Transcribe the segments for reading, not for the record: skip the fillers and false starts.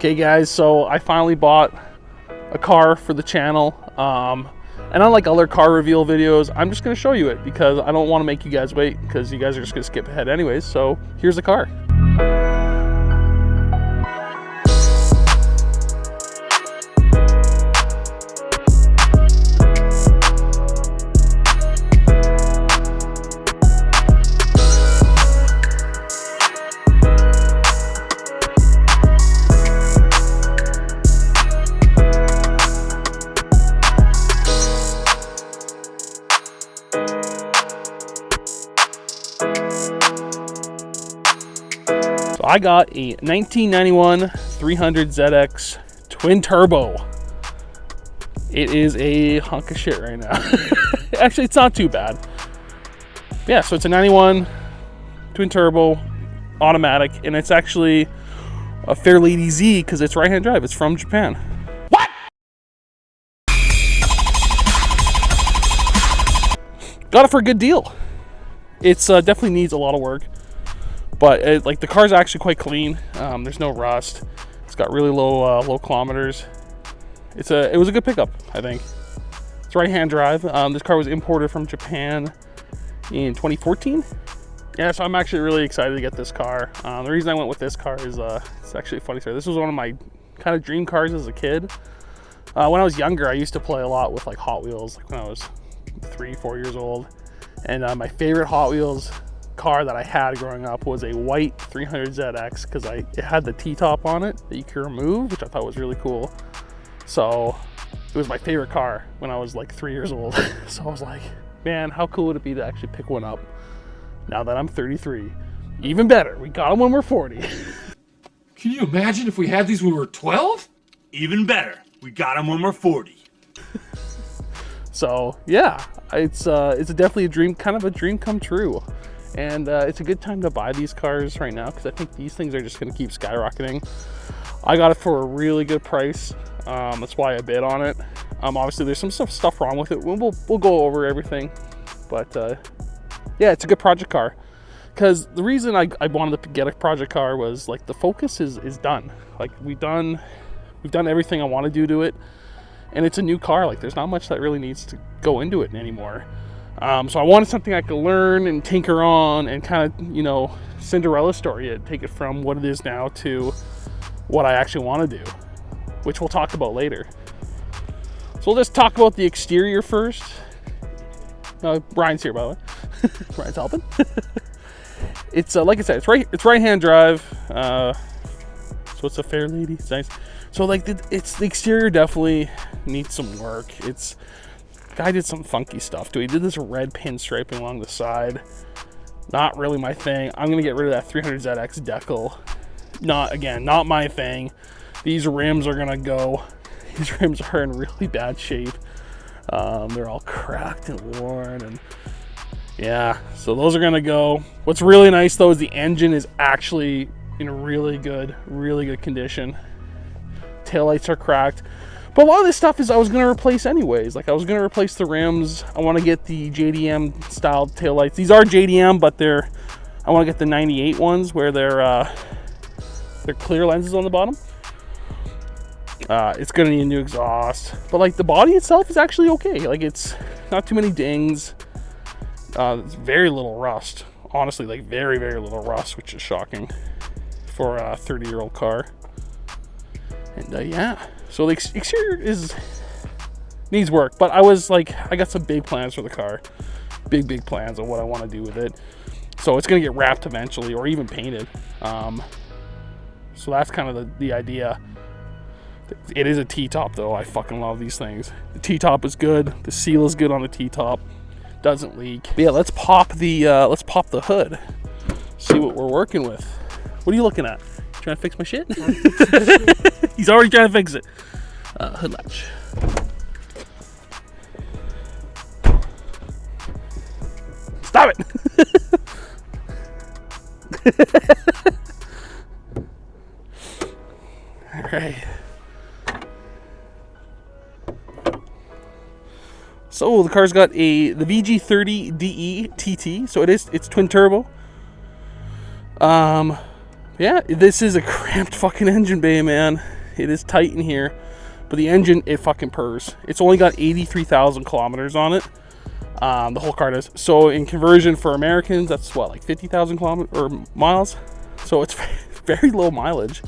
Okay guys, so I finally bought a car for the channel, and unlike other car reveal videos, I'm just going to show you it because I don't want to make you guys wait because you guys are just going to skip ahead anyways. So here's the car. I got a 1991 300ZX twin turbo. It is a hunk of shit right now. Actually, it's not too bad. Yeah, so it's a 91 twin turbo automatic, and it's actually a Fairlady Z because it's right-hand drive. It's from Japan. What? Got it for a good deal. It's definitely needs a lot of work. But like the car's actually quite clean. There's no rust. It's got really low kilometers. It was a good pickup, I think. It's right-hand drive. This car was imported from Japan in 2014. Yeah, so I'm actually really excited to get this car. The reason I went with this car is it's actually a funny story. This was one of my kind of dream cars as a kid. When I was younger, I used to play a lot with like Hot Wheels, like when I was 3-4 years old. And my favorite Hot Wheels car that I had growing up was a white 300ZX because it had the T-top on it that you could remove, which I thought was really cool. So it was my favorite car when I was like 3 years old. So I was like, man, how cool would it be to actually pick one up now that I'm 33? Even better, we got them when we're 40. Can you imagine if we had these when we were 12? Even better, we got them when we're 40. So yeah, it's definitely a dream, kind of a dream come true. And it's a good time to buy these cars right now because I think these things are just going to keep skyrocketing. I got it for a really good price. That's why I bid on it. Obviously, there's some stuff wrong with it. We'll go over everything. But yeah, it's a good project car. Because the reason I wanted to get a project car was like the Focus is done. Like we've done everything I want to do to it. And it's a new car. Like there's not much that really needs to go into it anymore. So I wanted something I could learn and tinker on and kind of, you know, Cinderella story it, take it from what it is now to what I actually want to do, which we'll talk about later. So let's talk about the exterior first. Brian's here, by the way. Brian's helping. It's like I said, it's right-hand drive. So it's a Fairlady. It's nice. So like the exterior definitely needs some work. Guy did some funky stuff too. He did this red pinstriping along the side. Not really my thing. I'm gonna get rid of that 300ZX decal. Not my thing. These rims are gonna go. These rims are in really bad shape. They're all cracked and worn, and yeah, so those are gonna go. What's really nice though is the engine is actually in really good condition. Taillights are cracked. But a lot of this stuff is I was going to replace anyways. Like I was going to replace the rims. I want to get the JDM style taillights. These are JDM, but I want to get the 98 ones where they're clear lenses on the bottom. It's going to need a new exhaust. But like the body itself is actually okay. Like it's not too many dings. It's very little rust. Honestly, like very, very little rust, which is shocking for a 30-year-old car. And yeah. So the exterior needs work, but I got some big plans for the car. Big plans on what I want to do with it. So it's going to get wrapped eventually or even painted. So that's kind of the idea. It is a T-top though. I fucking love these things. The T-top is good. The seal is good on the T-top. Doesn't leak. But yeah, let's pop the hood. See what we're working with. What are you looking at? Trying to fix my shit? He's already trying to fix it. Hood latch. Stop it! All right. So the car's got the VG30 DE TT, so it's twin turbo. Yeah, this is a cramped fucking engine bay, man. It is tight in here, but the engine, it fucking purrs. It's only got 83,000 kilometers on it. The whole car does. So in conversion for Americans, that's what, like 50,000 kilometers or miles. So it's very low mileage,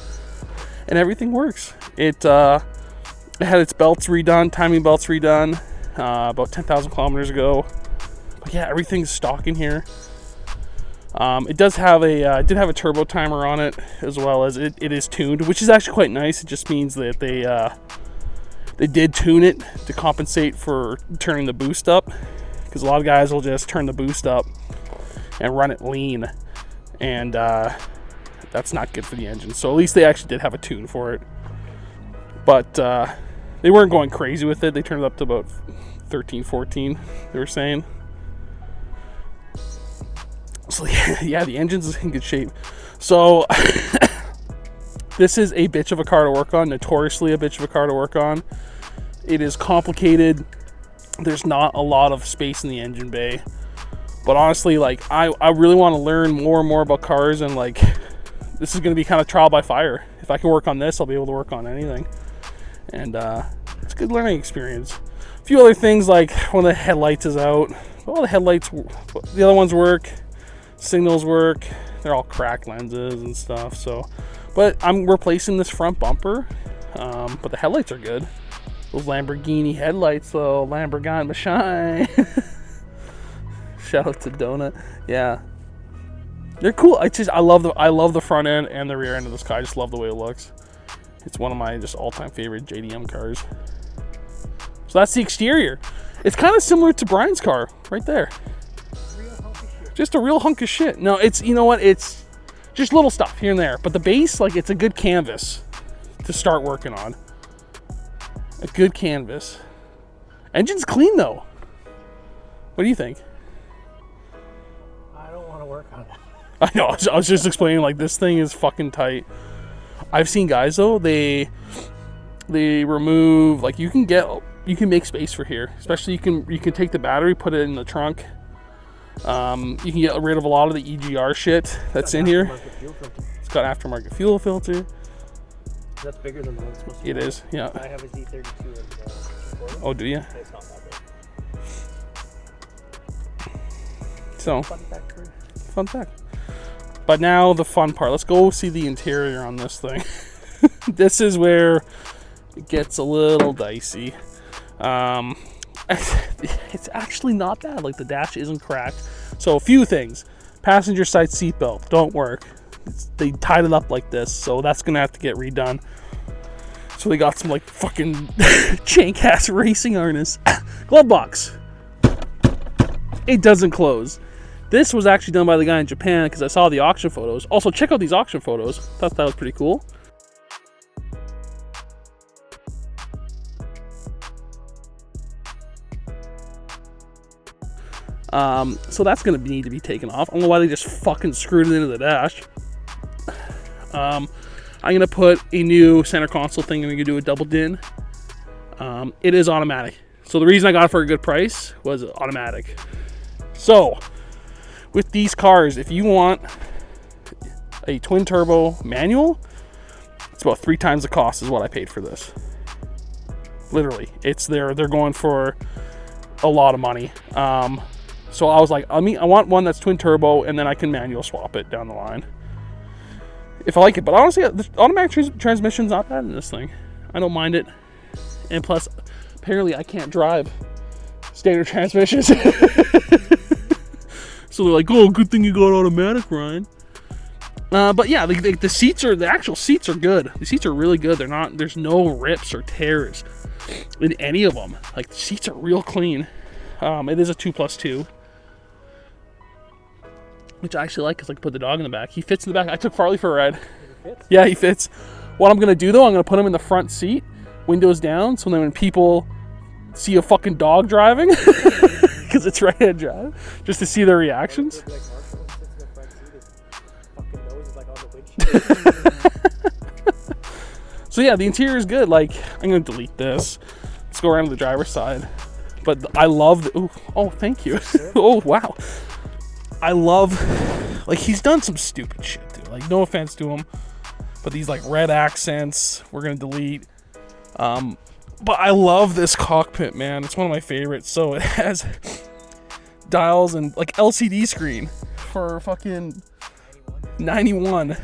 and everything works. It had its belts redone, timing belts redone, about 10,000 kilometers ago. But yeah, everything's stock in here. It does have a did have a turbo timer on it, as well as it is tuned, which is actually quite nice. It just means that they did tune it to compensate for turning the boost up, because a lot of guys will just turn the boost up and run it lean, and that's not good for the engine. So at least they actually did have a tune for it, but they weren't going crazy with it. They turned it up to about 13, 14, they were saying. So yeah, the engine's in good shape. So this is a bitch of a car to work on, notoriously a bitch of a car to work on. It is complicated. There's not a lot of space in the engine bay. But honestly, like, I really want to learn more and more about cars, and like, this is going to be kind of trial by fire. If I can work on this, I'll be able to work on anything. And it's a good learning experience. A few other things, like when the headlights is out. Well, the other ones work. Signals work. They're all cracked lenses and stuff. So, but I'm replacing this front bumper. But the headlights are good. Those Lamborghini headlights, though. Lamborghini shine. Shout out to Donut. Yeah, they're cool. I love the front end and the rear end of this car. I just love the way it looks. It's one of my just all-time favorite JDM cars. So that's the exterior. It's kind of similar to Brian's car right there. Just a real hunk of shit. No, it's, you know what? It's just little stuff here and there. But the base, like, it's a good canvas to start working on. A good canvas. Engine's clean, though. What do you think? I don't want to work on it. I know. I was just explaining, like, this thing is fucking tight. I've seen guys, though, they remove, like, you can make space for here. Especially you can take the battery, put it in the trunk. You can get rid of a lot of the EGR shit that's in here. It's got aftermarket fuel filter. That's bigger than the one it's supposed to be. It is, yeah. I have a Z32 and Oh, do you? it's not that big. So, Fun fact. But now the fun part. Let's go see the interior on this thing. This is where it gets a little dicey. It's actually not bad. Like, the dash isn't cracked. So a few things. Passenger side seatbelt don't work. They tied it up like this, so that's gonna have to get redone. So they got some like fucking jank ass racing harness. Glove box. It doesn't close. This was actually done by the guy in Japan, because I saw the auction photos. Also, check out these auction photos. Thought that was pretty cool. So that's going to need to be taken off. I don't know why they just fucking screwed it into the dash. I'm going to put a new center console thing. I'm going to do a double din. It is automatic. So the reason I got it for a good price was automatic. So with these cars, if you want a twin turbo manual, it's about 3 times the cost is what I paid for this. Literally, they're going for a lot of money. So I was like, I want one that's twin turbo, and then I can manual swap it down the line if I like it. But honestly, the automatic transmission's not bad in this thing. I don't mind it. And plus, apparently I can't drive standard transmissions. So they're like, oh, good thing you got automatic, Ryan. But yeah, the actual seats are good. The seats are really good. There's no rips or tears in any of them. Like, the seats are real clean. It is a 2+2, which I actually like, because I can put the dog in the back. He fits in the back. I took Farley for a ride. Yeah, he fits. What I'm gonna do though, I'm gonna put him in the front seat, windows down, so then when people see a fucking dog driving, because it's right-hand drive, just to see their reactions. So yeah, the interior is good. Like, I'm gonna delete this. Let's go around to the driver's side. But I love the, oh, thank you. Oh, wow. I love, like, he's done some stupid shit, dude. Like, no offense to him. But these like red accents, we're gonna delete. But I love this cockpit, man. It's one of my favorites. So it has dials and like LCD screen for fucking 91,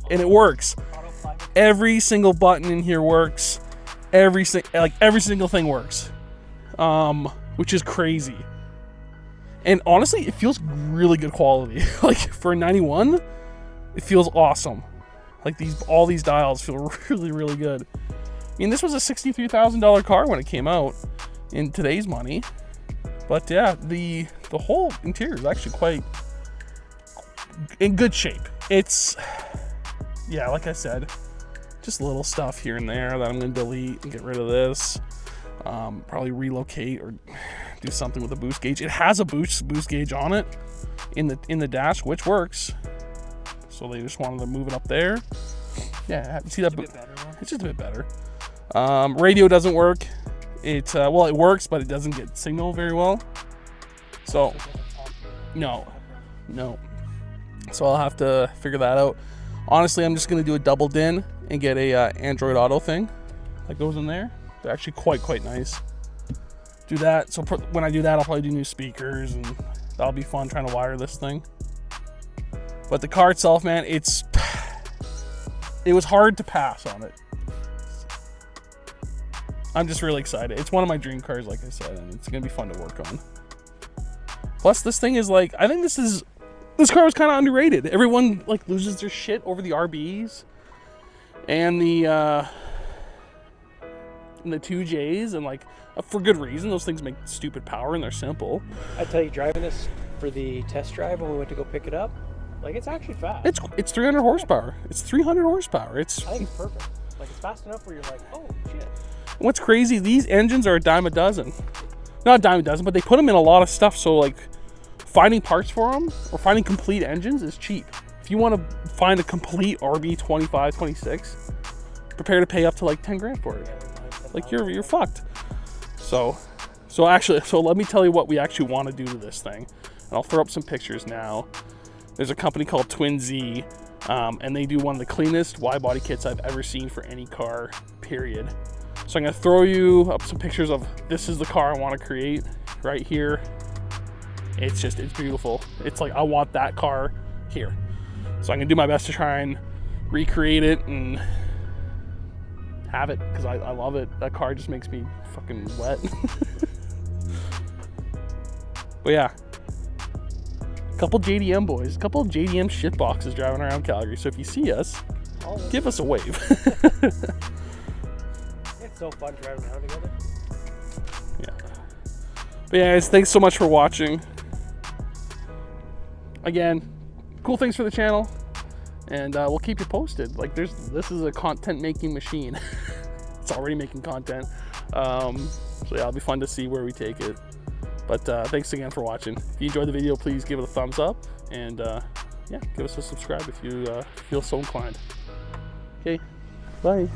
and it works. Every single button in here works. Every single thing works, which is crazy. And honestly, it feels really good quality. Like for a 91, it feels awesome. Like all these dials feel really, really good. I mean, this was a $63,000 car when it came out in today's money. But yeah, the whole interior is actually quite in good shape. It's, yeah, like I said, just little stuff here and there that I'm going to delete and get rid of this. Probably relocate or do something with the boost gauge. It has a boost gauge on it in the dash, which works. So they just wanted to move it up there. Yeah, see that? It's just a bit better. Radio doesn't work. Well, it works, but it doesn't get signal very well. So no. So I'll have to figure that out. Honestly, I'm just gonna do a double DIN and get a Android Auto thing that goes in there. They're actually quite nice. Do that. So when I do that, I'll probably do new speakers, and that'll be fun trying to wire this thing. But the car itself, man, it was hard to pass on it. I'm just really excited. It's one of my dream cars, like I said, and it's gonna be fun to work on. Plus, this thing is like, I think this car was kind of underrated. Everyone like loses their shit over the RBs and the 2Js, and like for good reason. Those things make stupid power and they're simple. I tell you, driving this for the test drive when we went to go pick it up, like it's actually fast. It's 300 horsepower. It's 300 horsepower. I think it's perfect. Like it's fast enough where you're like, oh shit. What's crazy? These engines are a dime a dozen. Not a dime a dozen, but they put them in a lot of stuff. So like finding parts for them or finding complete engines is cheap. If you want to find a complete RB 25, 26, prepare to pay up to like 10 grand for it. Like you're fucked. So let me tell you what we actually want to do to this thing. And I'll throw up some pictures now. There's a company called Twin Z, and they do one of the cleanest wide body kits I've ever seen for any car, period. So I'm gonna throw you up some pictures of, this is the car I want to create right here. It's beautiful. It's like, I want that car here. So I'm gonna do my best to try and recreate it and have it, because I love it. That car just makes me fucking wet. But yeah, a couple JDM boys, a couple JDM shit boxes driving around Calgary. So if you see us, give us a wave. It's so fun driving around together. Yeah. But yeah, guys, thanks so much for watching. Again, cool things for the channel, and we'll keep you posted. Like this is a content making machine. It's already making content. So yeah, it'll be fun to see where we take it. But thanks again for watching. If you enjoyed the video, please give it a thumbs up, and yeah, give us a subscribe if you feel so inclined. Okay, bye.